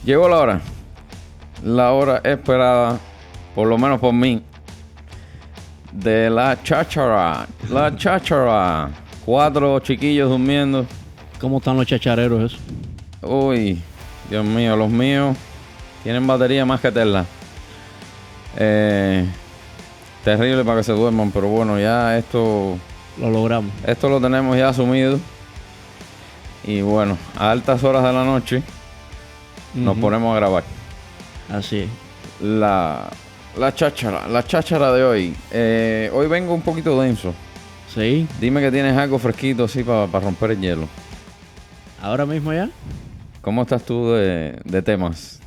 Llegó la hora esperada, por lo menos por mí, de la cháchara. La cháchara. 4 chiquillos durmiendo. ¿Cómo están los chachareros eso? Uy, Dios mío, los míos tienen batería más que Tesla. Terrible para que se duerman, pero bueno, ya esto Lo logramos. Esto lo tenemos ya asumido. Y bueno, a altas horas de la noche nos ponemos a grabar. Así es. La cháchara de hoy. Hoy vengo un poquito denso. Sí. Dime que tienes algo fresquito así para romper el hielo. Ahora mismo ya. ¿Cómo estás tú de temas?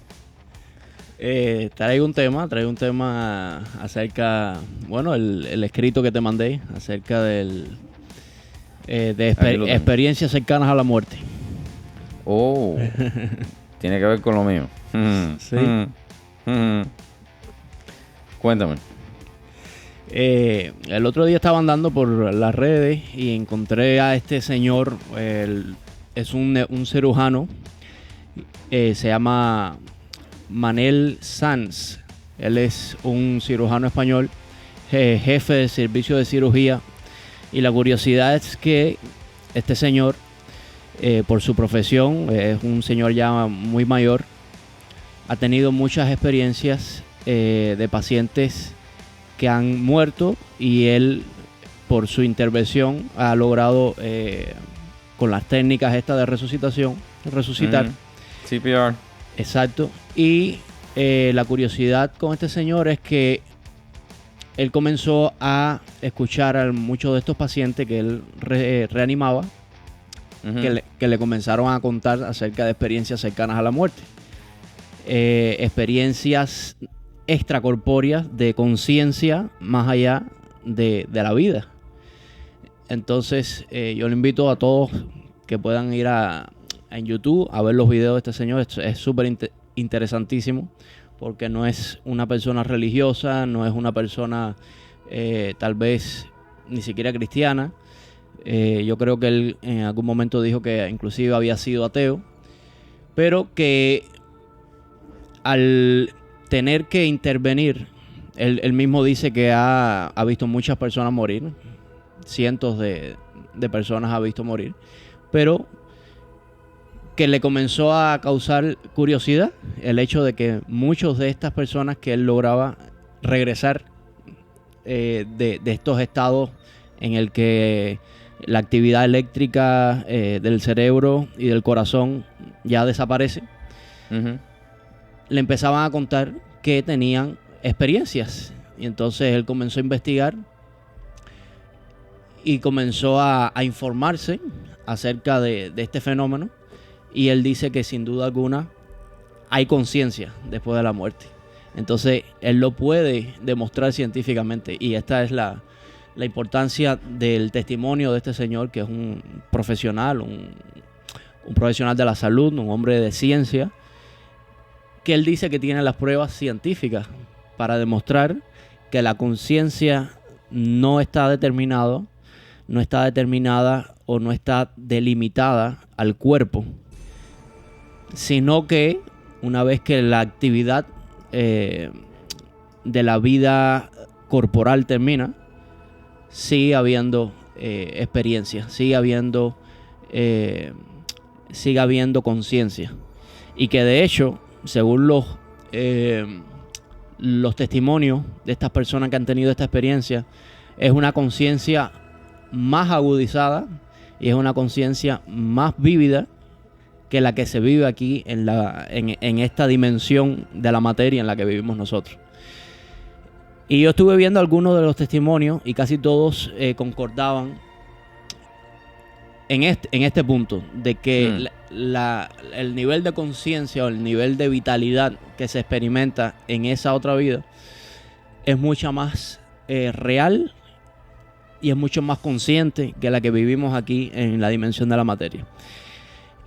Traigo un tema acerca, bueno, el escrito que te mandé acerca de experiencias cercanas a la muerte. Oh, tiene que ver con lo mío. Sí. Cuéntame. El otro día estaba andando por las redes y encontré a este señor. Es un cirujano. Se llama Manel Sanz. Él es un cirujano español, jefe de servicio de cirugía. Y la curiosidad es que este señor, por su profesión, es un señor ya muy mayor, ha tenido muchas experiencias de pacientes que han muerto, y él, por su intervención, ha logrado, con las técnicas estas de resucitar. CPR. Exacto. Y la curiosidad con este señor es que él comenzó a escuchar a muchos de estos pacientes que él reanimaba, que le comenzaron a contar acerca de experiencias cercanas a la muerte. Experiencias extracorpóreas de conciencia más allá de la vida. Entonces, yo le invito a todos que puedan ir en YouTube a ver los videos de este señor. Es súper interesantísimo, porque no es una persona religiosa, no es una persona tal vez ni siquiera cristiana. Yo creo que él en algún momento dijo que inclusive había sido ateo, pero que al tener que intervenir, él mismo dice que ha visto muchas personas morir, cientos de personas ha visto morir, pero que le comenzó a causar curiosidad el hecho de que muchos de estas personas que él lograba regresar de estos estados en el que la actividad eléctrica del cerebro y del corazón ya desaparece, le empezaban a contar que tenían experiencias. Y entonces él comenzó a investigar y comenzó a informarse acerca de este fenómeno. Y él dice que sin duda alguna hay conciencia después de la muerte. Entonces él lo puede demostrar científicamente. Y esta es la importancia del testimonio de este señor, que es un profesional, un profesional de la salud, un hombre de ciencia, que él dice que tiene las pruebas científicas para demostrar que la conciencia no está determinada o no está delimitada al cuerpo, sino que una vez que la actividad de la vida corporal termina, sigue habiendo experiencia, sigue habiendo conciencia. Y que de hecho, según los testimonios de estas personas que han tenido esta experiencia, es una conciencia más agudizada y es una conciencia más vívida que la que se vive aquí en esta dimensión de la materia en la que vivimos nosotros. Y yo estuve viendo algunos de los testimonios y casi todos concordaban en este punto de que el nivel de conciencia o el nivel de vitalidad que se experimenta en esa otra vida es mucho más real y es mucho más consciente que la que vivimos aquí en la dimensión de la materia.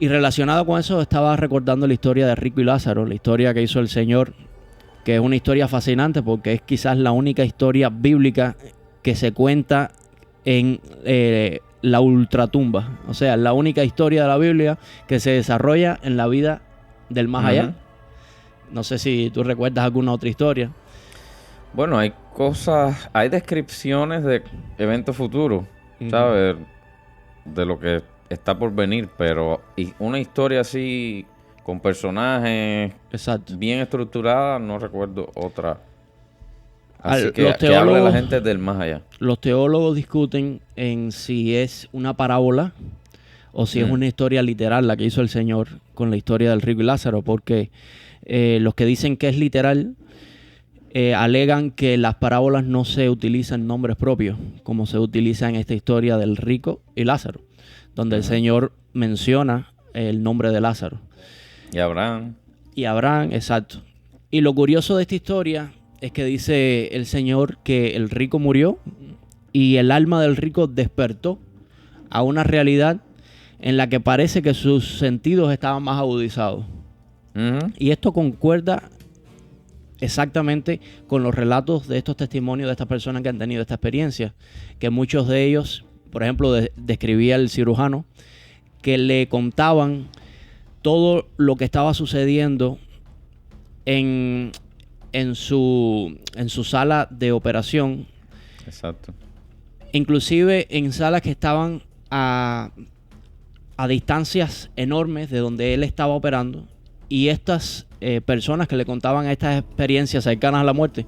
Y relacionado con eso, estaba recordando la historia de Rico y Lázaro, la historia que hizo el Señor, que es una historia fascinante porque es quizás la única historia bíblica que se cuenta en la ultratumba. O sea, la única historia de la Biblia que se desarrolla en la vida del más allá. No sé si tú recuerdas alguna otra historia. Bueno, hay cosas, hay descripciones de eventos futuros, ¿sabes? De lo que está por venir, pero una historia así con personajes Exacto. bien estructurada, no recuerdo otra. Así Los que hable la teólogos, gente del más allá. los teólogos discuten en si es una parábola o si es una historia literal la que hizo el Señor con la historia del rico y Lázaro, porque los que dicen que es literal alegan que las parábolas no se utilizan nombres propios, como se utiliza en esta historia del rico y Lázaro, donde el Señor menciona el nombre de Lázaro. Y Abraham. Y Abraham, exacto. Y lo curioso de esta historia es que dice el Señor que el rico murió y el alma del rico despertó a una realidad en la que parece que sus sentidos estaban más agudizados. Y esto concuerda exactamente con los relatos de estos testimonios de estas personas que han tenido esta experiencia, que muchos de ellos, por ejemplo, describía el cirujano, que le contaban todo lo que estaba sucediendo en su sala de operación. Exacto. Inclusive en salas que estaban a distancias enormes de donde él estaba operando. Y estas personas que le contaban estas experiencias cercanas a la muerte,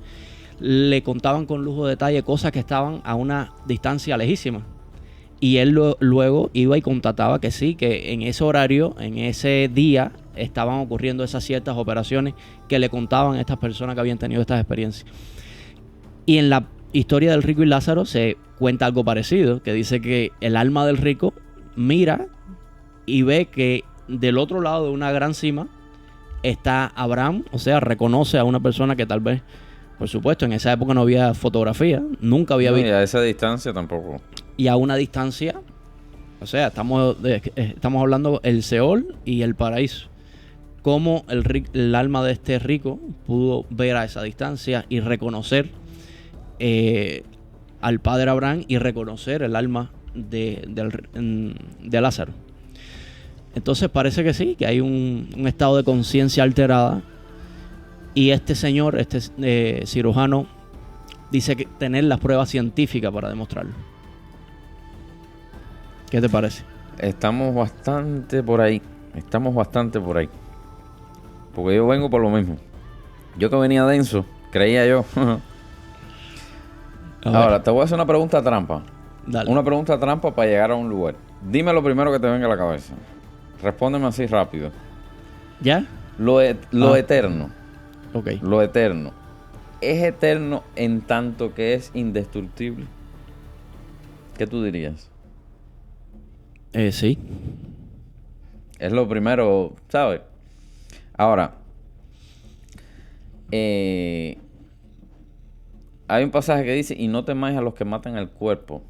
le contaban con lujo de detalle cosas que estaban a una distancia lejísima. Y él luego iba y constataba que sí, que en ese horario, en ese día, estaban ocurriendo esas ciertas operaciones que le contaban a estas personas que habían tenido estas experiencias. Y en la historia del rico y Lázaro se cuenta algo parecido, que dice que el alma del rico mira y ve que del otro lado de una gran cima está Abraham, o sea, reconoce a una persona que tal vez, por supuesto, en esa época no había fotografía, nunca había visto. Y a esa distancia tampoco. Y a una distancia, o sea, estamos hablando el Seol y el paraíso. Cómo el alma de este rico pudo ver a esa distancia y reconocer al padre Abraham y reconocer el alma de Lázaro. Entonces parece que sí, que hay un estado de conciencia alterada. Y este señor, este cirujano, dice que tener las pruebas científicas para demostrarlo. ¿Qué te parece? Estamos bastante por ahí. Porque yo vengo por lo mismo. Yo que venía denso, creía yo. Ahora, te voy a hacer una pregunta trampa. Dale. Una pregunta trampa para llegar a un lugar. Dime lo primero que te venga a la cabeza. Respóndeme así rápido. ¿Ya? Lo eterno. Ok. Lo eterno. ¿Es eterno en tanto que es indestructible? ¿Qué tú dirías? Sí. Es lo primero, ¿sabes? Ahora, hay un pasaje que dice, y no temáis a los que matan el cuerpo,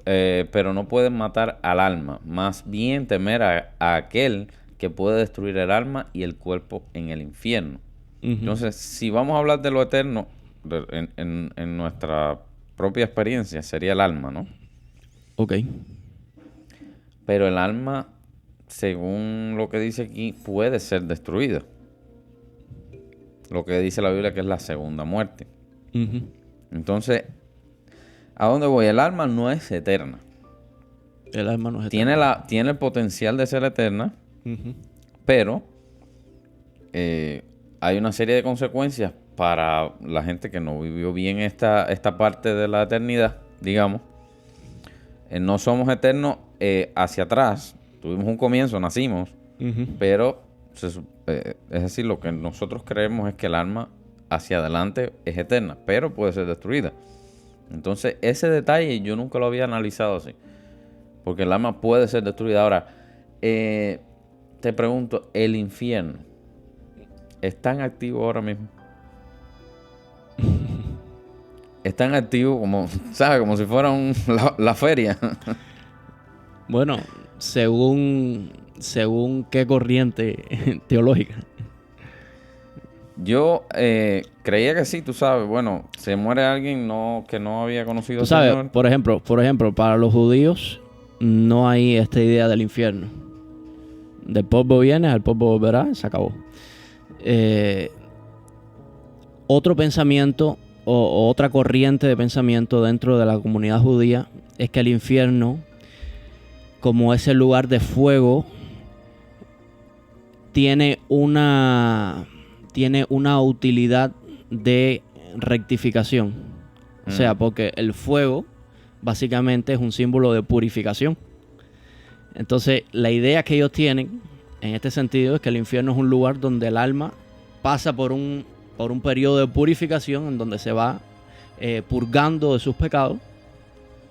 pero no pueden matar al alma. Más bien temer a aquel que puede destruir el alma y el cuerpo en el infierno. Entonces, si vamos a hablar de lo eterno, en nuestra propia experiencia, sería el alma, ¿no? Ok. Pero el alma, según lo que dice aquí, puede ser destruida. Lo que dice la Biblia que es la segunda muerte. Entonces, ¿a dónde voy? El alma no es eterna. El alma no es eterna. Tiene el potencial de ser eterna, pero hay una serie de consecuencias para la gente que no vivió bien esta parte de la eternidad, digamos. No somos eternos hacia atrás. Tuvimos un comienzo, nacimos, pero es decir, lo que nosotros creemos es que el alma hacia adelante es eterna, pero puede ser destruida. Entonces, ese detalle yo nunca lo había analizado así, porque el alma puede ser destruida. Ahora, te pregunto, ¿el infierno es tan activo ahora mismo? Es tan activo como, ¿sabes? Como si fuera la feria. Bueno, según qué corriente teológica. Yo creía que sí, tú sabes. Bueno, se muere alguien que no había conocido Tú al sabes, Señor. por ejemplo, para los judíos no hay esta idea del infierno. Del polvo vienes, al polvo volverás, se acabó. Eh, Otro pensamiento o otra corriente de pensamiento dentro de la comunidad judía es que el infierno, como ese lugar de fuego, tiene una utilidad de rectificación. O sea, porque el fuego básicamente es un símbolo de purificación. Entonces, la idea que ellos tienen en este sentido es que el infierno es un lugar donde el alma pasa por un periodo de purificación en donde se va purgando de sus pecados,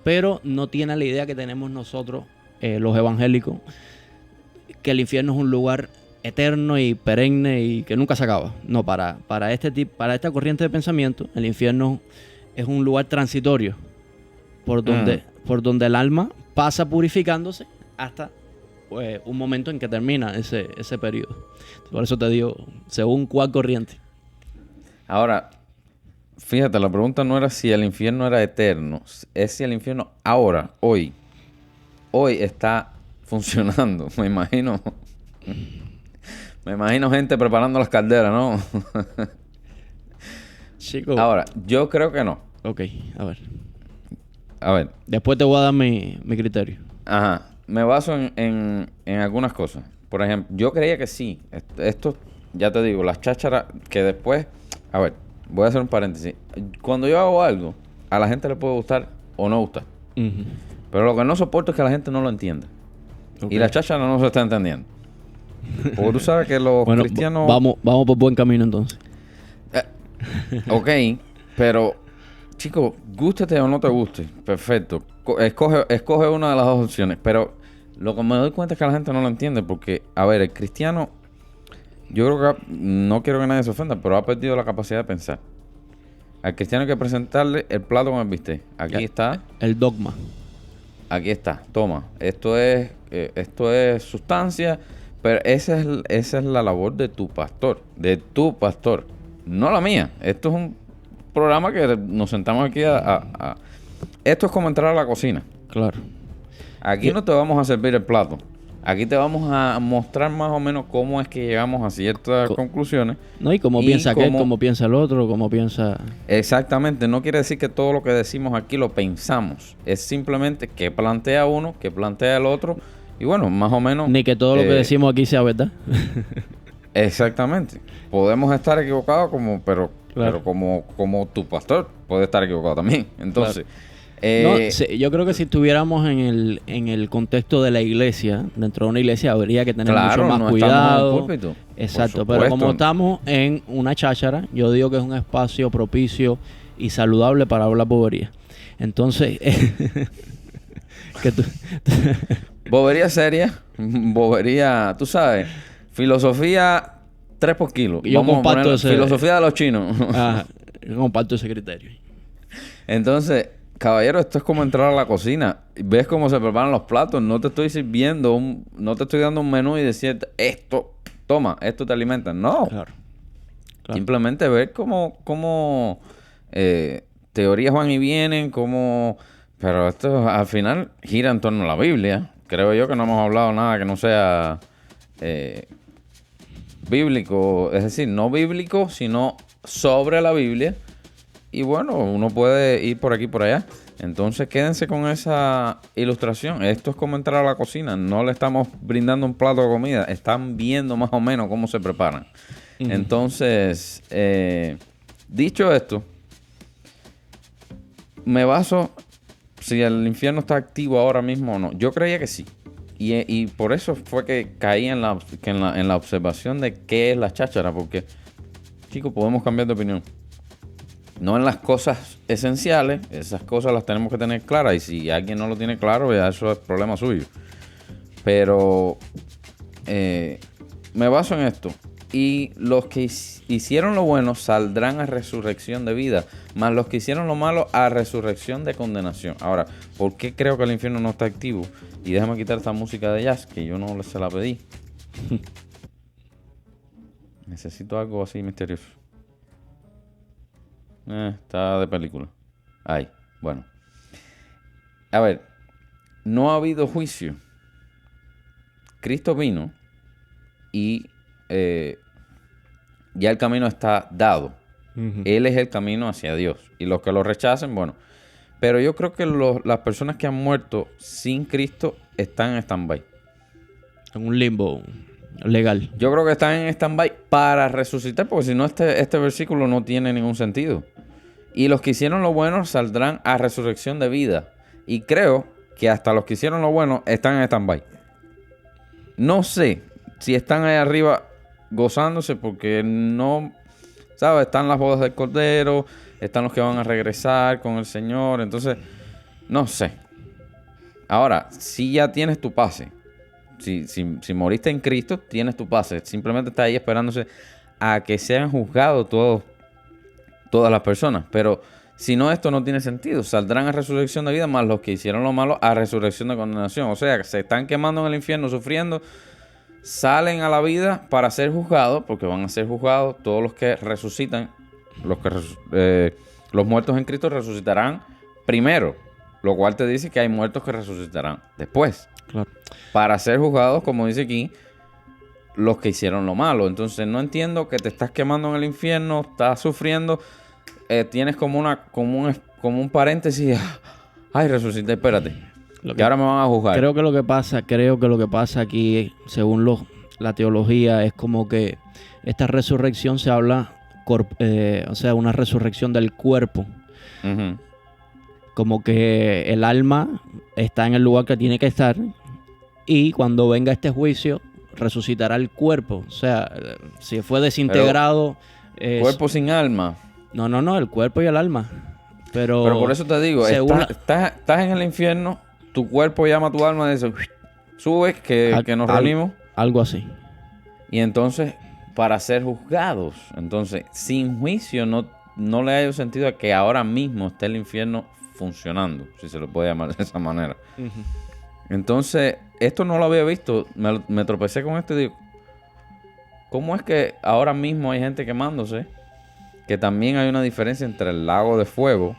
pero no tiene la idea que tenemos nosotros, los evangélicos, que el infierno es un lugar eterno y perenne y que nunca se acaba. No, para esta corriente de pensamiento, el infierno es un lugar transitorio por donde el alma pasa purificándose hasta un momento en que termina ese periodo. Por eso te digo, según cuál corriente. Ahora, fíjate, la pregunta no era si el infierno era eterno, es si el infierno ahora, hoy está funcionando. Me imagino gente preparando las calderas, ¿no? Chico. Ahora, yo creo que no. Ok, a ver. A ver. Después te voy a dar mi criterio. Ajá. Me baso en algunas cosas. Por ejemplo, yo creía que sí. Esto, ya te digo, las chácharas que después... A ver, voy a hacer un paréntesis. Cuando yo hago algo, a la gente le puede gustar o no gustar. Uh-huh. Pero lo que no soporto es que la gente no lo entienda. Okay. Y la cháchara no se está entendiendo. Porque tú sabes que los cristianos... Vamos por buen camino entonces. Ok, pero... Chico, gústete o no te guste. Perfecto. Escoge una de las dos opciones. Pero lo que me doy cuenta es que la gente no lo entiende. Porque, a ver, el cristiano... Yo creo que... No quiero que nadie se ofenda, pero ha perdido la capacidad de pensar. Al cristiano hay que presentarle el plato con el bistec. Aquí está. El dogma. Aquí está. Toma. Esto es sustancia. Pero esa es la labor de tu pastor. De tu pastor. No la mía. Esto es un programa que nos sentamos aquí a... Esto es como entrar a la cocina. Claro. Aquí no te vamos a servir el plato. Aquí te vamos a mostrar más o menos cómo es que llegamos a ciertas conclusiones. No, y cómo piensa aquel, cómo piensa el otro, cómo piensa... Exactamente. No quiere decir que todo lo que decimos aquí lo pensamos. Es simplemente que plantea uno, que plantea el otro. Y bueno, más o menos... Ni que todo lo que decimos aquí sea verdad. Exactamente. Podemos estar equivocados pero como tu pastor puede estar equivocado también. Entonces... yo creo que si estuviéramos en el contexto de la iglesia, dentro de una iglesia, habría que tener mucho más cuidado. En un púlpito, exacto, pero como estamos en una cháchara, yo digo que es un espacio propicio y saludable para hablar bobería. Entonces, bobería seria, bobería, tú sabes, filosofía 3 por kilo. Yo comparto filosofía de los chinos. Yo comparto ese criterio. Entonces... Caballero, esto es como entrar a la cocina. Ves cómo se preparan los platos. No te estoy sirviendo, no te estoy dando un menú y decirte, esto te alimenta. No. Claro. Simplemente ver cómo teorías van y vienen, pero esto al final gira en torno a la Biblia. Creo yo que no hemos hablado nada que no sea bíblico. Es decir, no bíblico, sino sobre la Biblia. Y bueno, uno puede ir por aquí por allá. Entonces quédense con esa ilustración. Esto es como entrar a la cocina. No le estamos brindando un plato de comida. Están viendo más o menos cómo se preparan. Uh-huh. Entonces, dicho esto, me baso si el infierno está activo ahora mismo o no. Yo creía que sí. Y por eso fue que caí en la observación de qué es la cháchara. Porque, chicos, podemos cambiar de opinión. No en las cosas esenciales, esas cosas las tenemos que tener claras. Y si alguien no lo tiene claro, ya eso es problema suyo. Pero me baso en esto. Y los que hicieron lo bueno saldrán a resurrección de vida. Más los que hicieron lo malo a resurrección de condenación. Ahora, ¿por qué creo que el infierno no está activo? Y déjame quitar esta música de jazz, que yo no se la pedí. Necesito algo así misterioso. Está de película. Ay, bueno. A ver, no ha habido juicio. Cristo vino y ya el camino está dado. Ujú. Él es el camino hacia Dios. Y los que lo rechacen, bueno. Pero yo creo que las personas que han muerto sin Cristo están en stand-by. En un limbo legal. Yo creo que están en stand-by para resucitar, porque si no, este versículo no tiene ningún sentido. Y los que hicieron lo bueno saldrán a resurrección de vida. Y creo que hasta los que hicieron lo bueno están en stand-by. No sé si están ahí arriba gozándose porque no, ¿sabes? Están las bodas del Cordero, están los que van a regresar con el Señor. Entonces, no sé. Ahora, si ya tienes tu pase. Si moriste en Cristo, tienes tu pase. Simplemente estás ahí esperándose a que sean juzgados todas las personas. Pero si no, esto no tiene sentido. Saldrán a resurrección de vida más los que hicieron lo malo a resurrección de condenación. O sea, que se están quemando en el infierno, sufriendo. Salen a la vida para ser juzgados, porque van a ser juzgados todos los que resucitan. Los muertos en Cristo resucitarán primero. Lo cual te dice que hay muertos que resucitarán después. Claro. Para ser juzgados, como dice aquí, los que hicieron lo malo. Entonces no entiendo que te estás quemando en el infierno, estás sufriendo, tienes como un paréntesis. Ay, resucité, espérate. Que ahora me van a juzgar. Creo que lo que pasa aquí, según la teología, es como que esta resurrección se habla, o sea, una resurrección del cuerpo. Ujú. Como que el alma está en el lugar que tiene que estar y cuando venga este juicio resucitará el cuerpo. O sea, si fue desintegrado... Cuerpo sin alma. No, el cuerpo y el alma. Pero por eso te digo, estás en el infierno, tu cuerpo llama a tu alma y dice, subes, que nos reunimos. Algo así. Y entonces, para ser juzgados. Entonces, sin juicio no le haya sentido a que ahora mismo esté el infierno funcionando, si se lo puede llamar de esa manera. Uh-huh. Entonces, esto no lo había visto. Me tropecé con esto y digo, ¿cómo es que ahora mismo hay gente quemándose? Que también hay una diferencia entre el lago de fuego.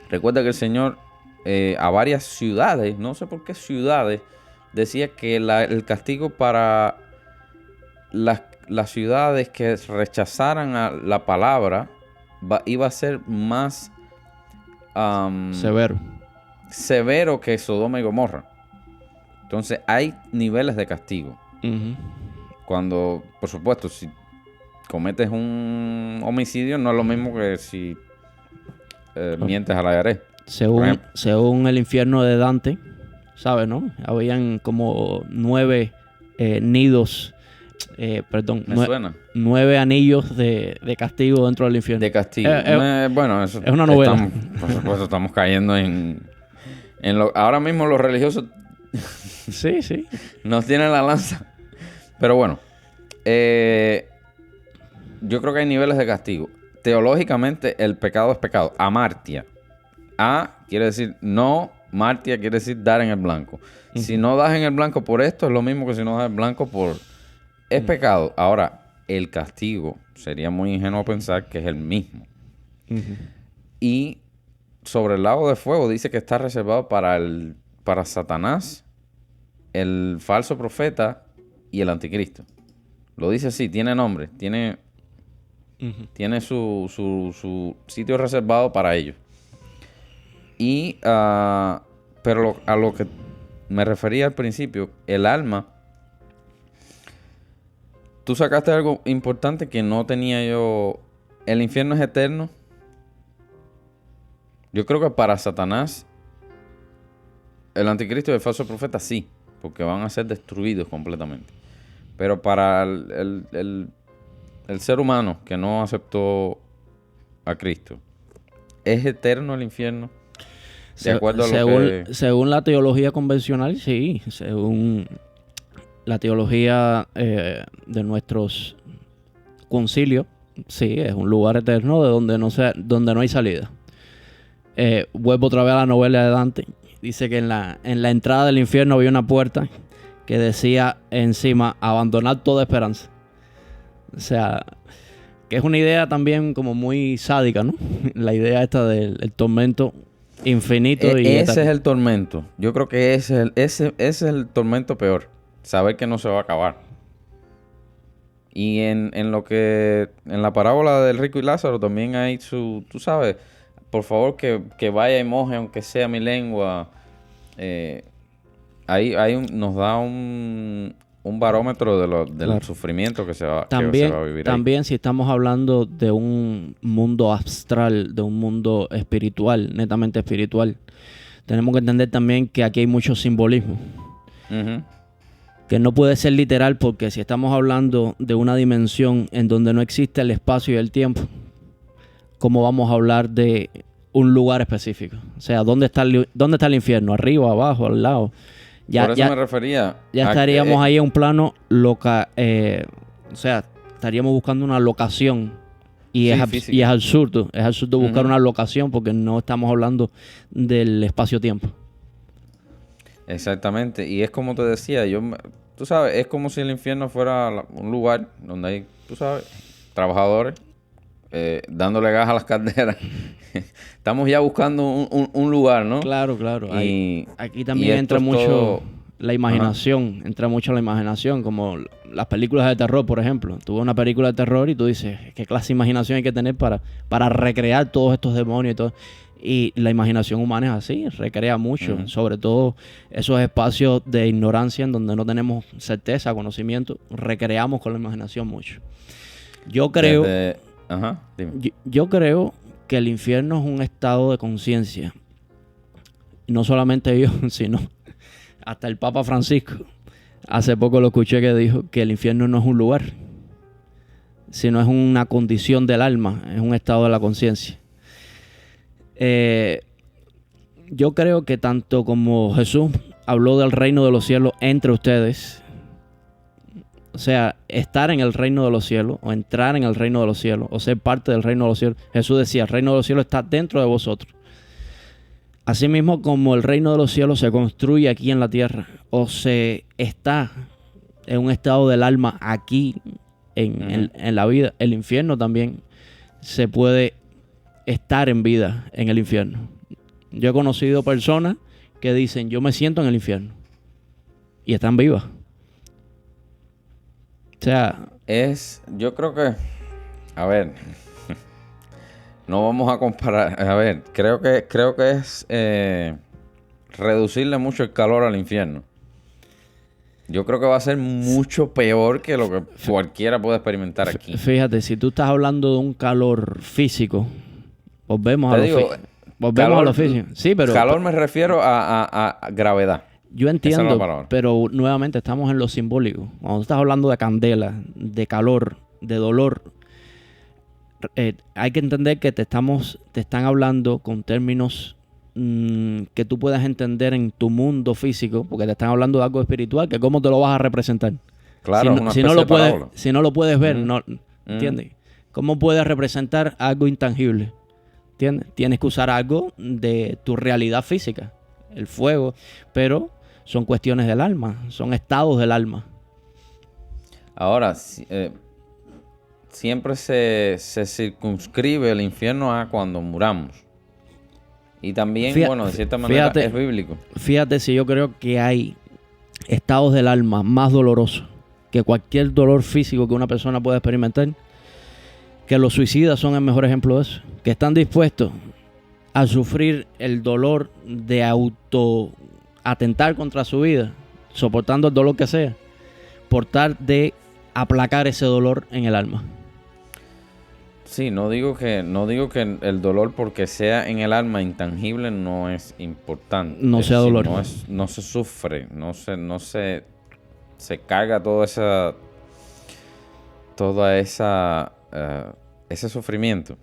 Recuerda que el Señor a varias ciudades, no sé por qué ciudades, decía que el castigo para las ciudades que rechazaran a la palabra iba a ser más severo que Sodoma y Gomorra. Entonces hay niveles de castigo. Uh-huh. Cuando, por supuesto, si cometes un homicidio, no es lo mismo que si mientes a la IRS. Según el infierno de Dante, ¿sabes, no? Habían como 9 nidos, Me suena. 9 anillos de castigo dentro del infierno. De castigo. Bueno, eso es una novela. Por supuesto, estamos cayendo en ahora mismo los religiosos sí. nos tienen la lanza. Pero bueno, yo creo que hay niveles de castigo. Teológicamente, el pecado es pecado. Amartia. Quiere decir no, martia quiere decir dar en el blanco. Uh-huh. Si no das en el blanco por esto, es lo mismo que si no das en el blanco por... Es pecado. Ahora, el castigo sería muy ingenuo pensar que es el mismo. Uh-huh. Y sobre el lago de fuego dice que está reservado para Satanás, el falso profeta y el anticristo. Lo dice así, tiene nombre, tiene su sitio reservado para ellos. Y pero a lo que me refería al principio, el alma. Tú sacaste algo importante que no tenía yo. El infierno es eterno. Yo creo que para Satanás, el anticristo y el falso profeta sí, porque van a ser destruidos completamente. Pero para el ser humano que no aceptó a Cristo, ¿es eterno el infierno? De acuerdo a según la teología convencional, sí. Según la teología de nuestros concilios, sí, es un lugar eterno de donde no hay salida. Vuelvo otra vez a la novela de Dante. Dice que en la entrada del infierno había una puerta que decía encima, abandonar toda esperanza. O sea, que es una idea también como muy sádica, ¿no? La idea esta del tormento infinito. Ese es el tormento. Yo creo que ese es el tormento peor. Saber que no se va a acabar. Y en lo que, en la parábola del rico y Lázaro también hay tú sabes, por favor que vaya y moje aunque sea mi lengua. Nos da un barómetro del Claro. sufrimiento que se va a También, vivir ahí. también si estamos hablando de un mundo astral, de un mundo espiritual, netamente espiritual, tenemos que entender también que aquí hay mucho simbolismo. Ujú. Que no puede ser literal, porque si estamos hablando de una dimensión en donde no existe el espacio y el tiempo, ¿cómo vamos a hablar de un lugar específico? O sea, ¿dónde está el infierno? ¿Arriba, abajo, al lado? Por eso me refería Ya a estaríamos que, ahí en un plano o sea, estaríamos buscando una locación y, sí, y es física. absurdo. Es absurdo buscar Ujú. una locación porque no estamos hablando del espacio-tiempo. Exactamente. Y es como te decía, tú sabes, es como si el infierno fuera un lugar donde hay, tú sabes, trabajadores dándole gas a las calderas. Estamos ya buscando un lugar, ¿no? Claro, claro. Y, Aquí y también esto entra es mucho todo. la Ajá. imaginación. Entra mucho la imaginación, como las películas de terror, por ejemplo. Tú ves una película de terror y tú dices, ¿qué clase de imaginación hay que tener para recrear todos estos demonios y todo? Y la imaginación humana es así, recrea mucho. Ujú. Sobre todo esos espacios de ignorancia en donde no tenemos certeza, conocimiento, recreamos con la imaginación mucho. Yo creo, Desde. Ajá, dime. yo creo que el infierno es un estado de conciencia. Y no solamente yo, sino hasta el Papa Francisco. Hace poco lo escuché que dijo que el infierno no es un lugar, sino es una condición del alma, es un estado de la conciencia. Eh, yo creo que tanto como Jesús habló del reino de los cielos entre ustedes, o sea, estar en el reino de los cielos, o entrar en el reino de los cielos, o ser parte del reino de los cielos, Jesús decía, el reino de los cielos está dentro de vosotros. Asimismo, como el reino de los cielos se construye aquí en la tierra, o se está en un estado del alma aquí en la vida, el infierno también se puede estar en vida en el infierno. Yo he conocido personas que dicen, yo me siento en el infierno, y están vivas. O sea, Yo creo que, a ver, no vamos a comparar, a ver, creo que es reducirle mucho el calor al infierno. Yo creo que va a ser mucho peor que lo que cualquiera puede experimentar aquí. fíjate, si tú estás hablando de un calor físico, volvemos a Te lo digo, volvemos a lo físico. Sí, calor me refiero a gravedad. yo Esa es la entiendo, palabra. pero nuevamente estamos en lo simbólico. Cuando tú estás hablando de candela, de calor, de dolor, hay que entender que te están hablando con términos que tú puedas entender en tu mundo físico, porque te están hablando de algo espiritual, que cómo te lo vas a representar. Claro, es una Si no especie lo de puedes, parábola. si no lo puedes ver, Ujú, no, ujú. ¿entiendes? ¿Cómo puedes representar algo intangible? ¿Entiendes? Tienes que usar algo de tu realidad física, el fuego, pero son cuestiones del alma, son estados del alma. Ahora, siempre se circunscribe el infierno a cuando muramos. Y también, bueno, de cierta manera es bíblico. Fíjate si yo creo que hay estados del alma más dolorosos que cualquier dolor físico que una persona pueda experimentar, que los suicidas son el mejor ejemplo de eso, que están dispuestos a sufrir el dolor de atentar contra su vida, soportando el dolor que sea, por tal de aplacar ese dolor en el alma. Sí, no digo que el dolor porque sea en el alma intangible no es importante. No sea decir, dolor. No se sufre, se carga ese sufrimiento,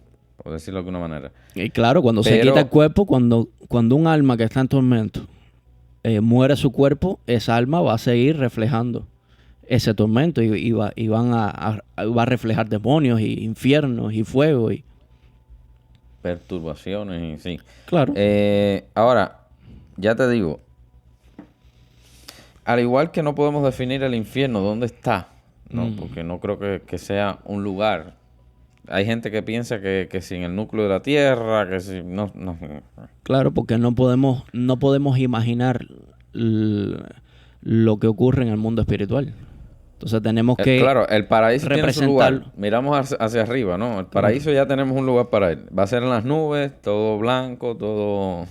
por decirlo de alguna manera. Y claro, cuando se Pero, quita el cuerpo, cuando un alma que está en tormento muere su cuerpo, esa alma va a seguir reflejando ese tormento y va a reflejar demonios y infiernos y fuego. perturbaciones y sí. Claro. Ahora, ya te digo, al igual que no podemos definir el infierno, ¿dónde está? ¿No? Porque no creo que sea un lugar. Hay gente que piensa que si en el núcleo de la Tierra, que si... No. Claro, porque no podemos imaginar lo que ocurre en el mundo espiritual. Entonces tenemos que claro, el paraíso tiene su lugar. representarlo. Miramos hacia arriba, ¿no? El paraíso ya tenemos un lugar para ir. Va a ser en las nubes, todo blanco, todo...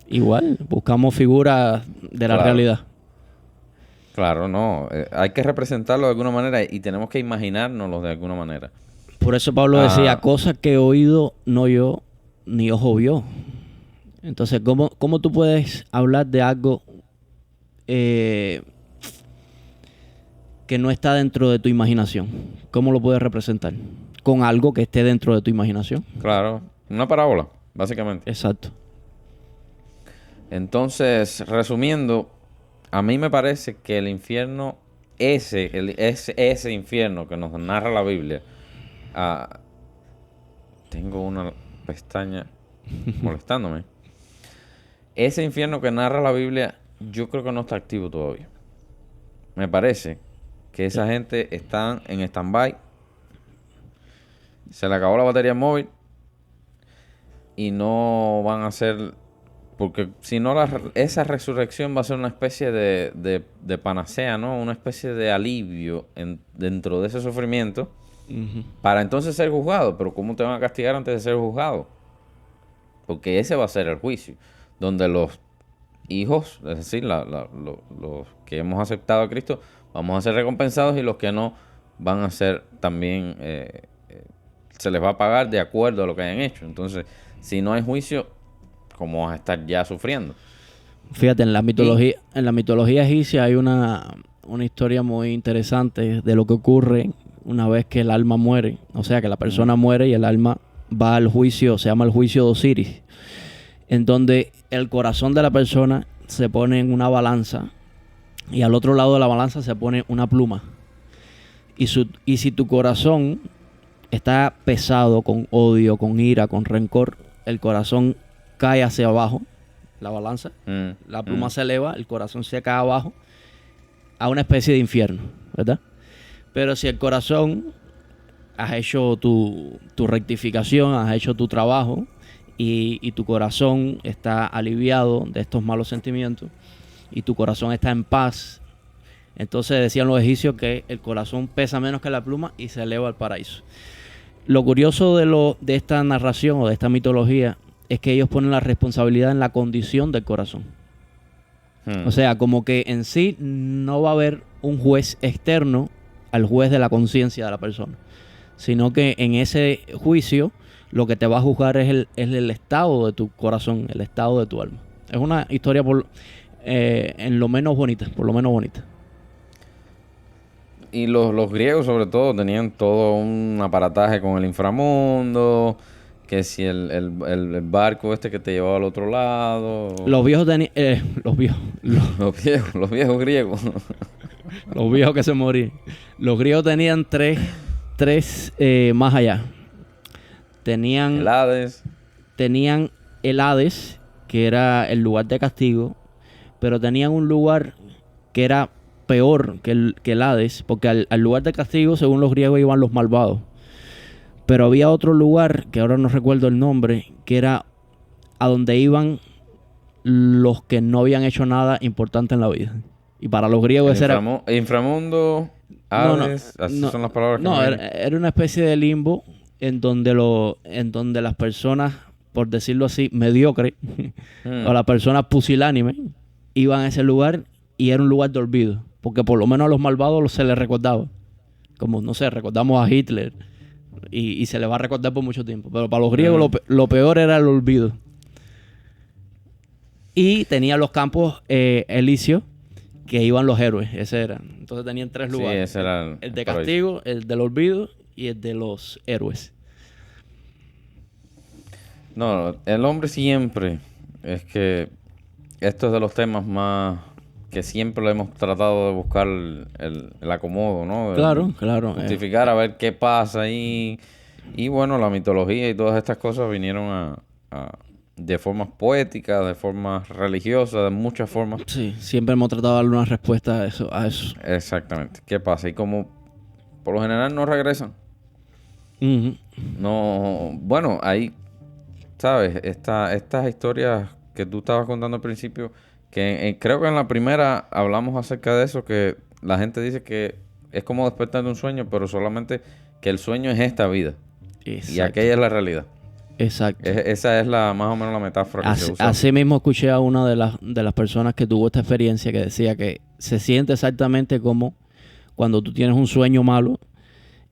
Igual, buscamos figuras de la Claro. realidad. Claro, no. Hay que representarlo de alguna manera y tenemos que imaginárnoslo de alguna manera. Por eso Pablo decía, cosas que he oído no yo, ni ojo vio. Entonces, ¿cómo tú puedes hablar de algo que no está dentro de tu imaginación? ¿Cómo lo puedes representar? Con algo que esté dentro de tu imaginación. Claro, una parábola, básicamente. Exacto. Entonces, resumiendo, a mí me parece que el infierno, ese infierno que nos narra la Biblia, tengo una pestaña molestándome. Ese infierno que narra la Biblia, yo creo que no está activo todavía. Me parece que esa gente está en stand-by. Se le acabó la batería móvil y no van a hacer... Porque si no, esa resurrección va a ser una especie de panacea, ¿no? Una especie de alivio dentro de ese sufrimiento para entonces ser juzgado. Pero ¿cómo te van a castigar antes de ser juzgado? Porque ese va a ser el juicio, donde los hijos, es decir, los que hemos aceptado a Cristo, vamos a ser recompensados y los que no van a ser también, se les va a pagar de acuerdo a lo que hayan hecho. Entonces, si no hay juicio, ¿cómo vas a estar ya sufriendo? Fíjate, en la mitología egipcia hay una historia muy interesante de lo que ocurre una vez que el alma muere. O sea, que la persona muere y el alma va al juicio, se llama el juicio de Osiris, en donde el corazón de la persona se pone en una balanza y al otro lado de la balanza se pone una pluma. Y si tu corazón está pesado con odio, con ira, con rencor, el corazón cae hacia abajo, la balanza, la pluma se eleva, el corazón se cae abajo a una especie de infierno, ¿verdad? Pero si el corazón has hecho tu rectificación, has hecho tu trabajo y tu corazón está aliviado de estos malos sentimientos y tu corazón está en paz, entonces decían los egipcios que el corazón pesa menos que la pluma y se eleva al paraíso. Lo curioso de esta narración o de esta mitología es que ellos ponen la responsabilidad en la condición del corazón. O sea, como que en sí no va a haber un juez externo al juez de la conciencia de la persona, sino que en ese juicio lo que te va a juzgar es el estado de tu corazón, el estado de tu alma. Es una historia en lo menos bonita, por lo menos bonita. Y los griegos, sobre todo, tenían todo un aparataje con el inframundo, que si el barco este que te llevaba al otro lado. Los viejos tenían... los viejos griegos. Los viejos que se morían. Los griegos tenían tres más allá. Tenían el Hades, que era el lugar de castigo, pero tenían un lugar que era peor que el Hades, porque al lugar de castigo, según los griegos, iban los malvados. Pero había otro lugar, que ahora no recuerdo el nombre, que era a donde iban los que no habían hecho nada importante en la vida. Y para los griegos ese era... Inframundo, Hades, así son las palabras que no, me era una especie de limbo en donde las personas, por decirlo así, mediocres, o las personas pusilánimes, iban a ese lugar y era un lugar de olvido. Porque por lo menos a los malvados se les recordaba. Como, no sé, recordamos a Hitler y se les va a recordar por mucho tiempo. Pero para los griegos lo peor era el olvido. Y tenían los campos elíseos, que iban los héroes. Ese era. Entonces tenían tres lugares. Sí, ese era el de castigo, el del olvido y el de los héroes. No, el hombre siempre... Es que esto es de los temas más... que siempre lo hemos tratado de buscar el acomodo, ¿no? Claro. Justificar a ver qué pasa ahí. Y bueno, la mitología y todas estas cosas vinieron de formas poéticas, de formas religiosas, de muchas formas. Sí, siempre hemos tratado de darle una respuesta a eso. Exactamente. ¿Qué pasa? Y como por lo general no regresan. No, bueno, ahí, ¿sabes? Estas historias que tú estabas contando al principio, que creo que en la primera hablamos acerca de eso, que la gente dice que es como despertar de un sueño, pero solamente que el sueño es esta vida. Exacto. Y aquella es la realidad. Exacto. Esa es más o menos la metáfora que se usa. Así mismo escuché a una de las personas que tuvo esta experiencia que decía que se siente exactamente como cuando tú tienes un sueño malo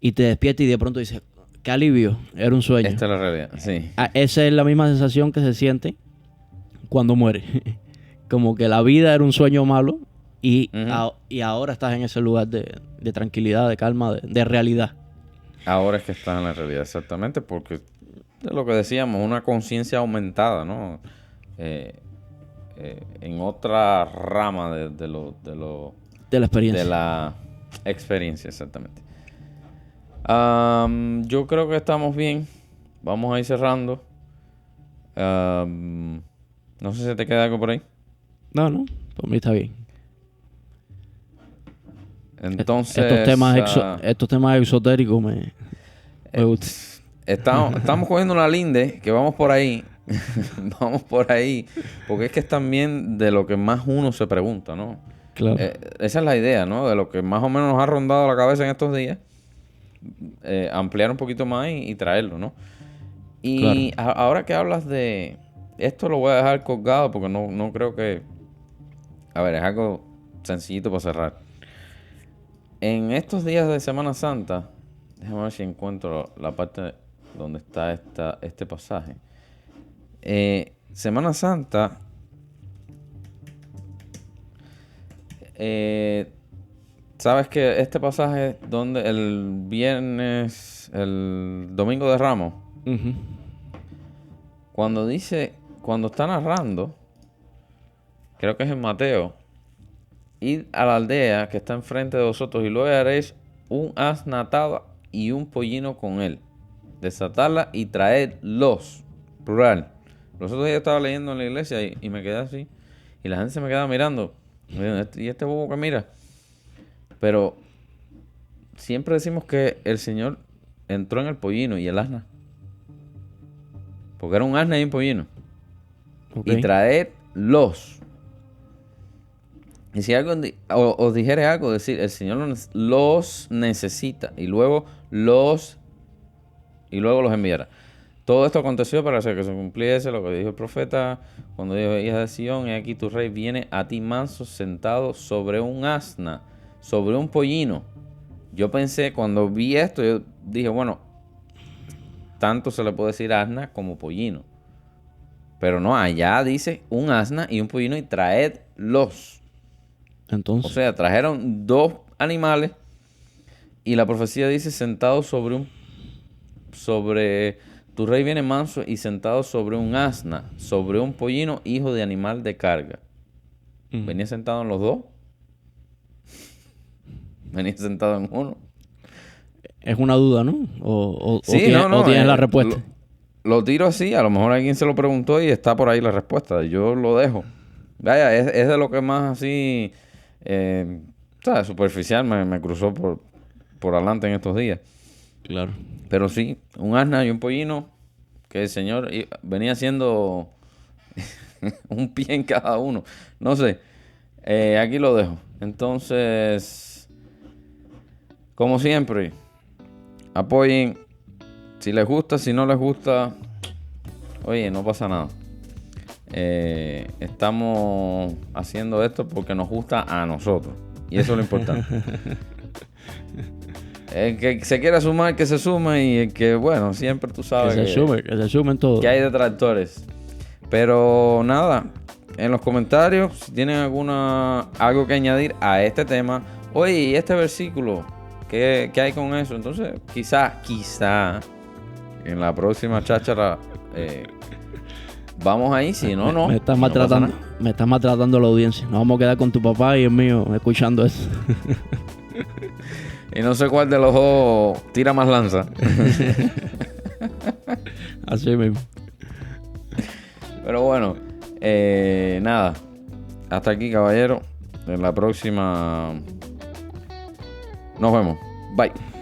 y te despiertas y de pronto dices, qué alivio, era un sueño. Esta es la realidad, sí. Esa es la misma sensación que se siente cuando mueres. Como que la vida era un sueño malo y, y ahora estás en ese lugar de tranquilidad, de calma, de realidad. Ahora es que estás en la realidad, exactamente, porque de lo que decíamos, una conciencia aumentada, ¿no? En otra rama de la experiencia. De la experiencia, exactamente. Yo creo que estamos bien. Vamos a ir cerrando. No sé si te queda algo por ahí. No, por mí está bien. Entonces... Estos temas exotéricos me gustan. Estamos cogiendo una linde, que vamos por ahí. Vamos por ahí. Porque es que es también de lo que más uno se pregunta, ¿no? Claro. Esa es la idea, ¿no? De lo que más o menos nos ha rondado la cabeza en estos días. Ampliar un poquito más y traerlo, ¿no? Y claro. Ahora que hablas de... Esto lo voy a dejar colgado porque no creo que... A ver, es algo sencillito para cerrar. En estos días de Semana Santa, déjame ver si encuentro la parte donde está este pasaje. Semana Santa, sabes que este pasaje donde el domingo de Ramos, cuando está narrando, creo que es en Mateo, id a la aldea que está enfrente de vosotros y luego haréis un asna atada y un pollino con él. Desatarla y traedlos. Plural. Los otros días estaba leyendo en la iglesia y me quedé así. Y la gente se me quedaba mirando. Y este bobo que mira. Pero siempre decimos que el Señor entró en el pollino y el asna. Porque era un asna y un pollino. Okay. Y traedlos. Y si alguien os dijere algo, decir, el Señor los necesita y luego los enviará. Todo esto aconteció para hacer que se cumpliese lo que dijo el profeta cuando dijo, hija de Sión, he aquí tu rey viene a ti manso, sentado sobre un asna, sobre un pollino. Yo pensé, cuando vi esto, yo dije, bueno, tanto se le puede decir asna como pollino. Pero no, allá dice un asna y un pollino y traedlos. Entonces, o sea, trajeron dos animales y la profecía dice sentado sobre tu rey viene manso y sentado sobre un asna, sobre un pollino, hijo de animal de carga. ¿Venía sentado en los dos? ¿Venía sentado en uno? Es una duda, ¿no? Sí, o tienes la respuesta. Lo tiro así, a lo mejor alguien se lo preguntó y está por ahí la respuesta. Yo lo dejo. Vaya, es de lo que más así... ¿sabes? Superficial me cruzó por adelante en estos días. Claro. Pero sí, un asna y un pollino que el Señor venía haciendo un pie en cada uno. No sé, aquí lo dejo. Entonces, como siempre, apoyen. Si les gusta, si no les gusta, oye, no pasa nada. Estamos haciendo esto porque nos gusta a nosotros. Y eso es lo importante. El que se quiera sumar, que se sume. Y el que, bueno, siempre tú sabes que se sumen todos. Que hay detractores. Pero nada, en los comentarios, si tienen algo que añadir a este tema. Oye, ¿y este versículo? ¿Qué hay con eso? Entonces, quizá en la próxima cháchara vamos ahí, si no. Me estás maltratando la audiencia. Nos vamos a quedar con tu papá y el mío escuchando eso. Y no sé cuál de los dos tira más lanza. Así mismo. Pero bueno, nada. Hasta aquí, caballero. En la próxima nos vemos. Bye.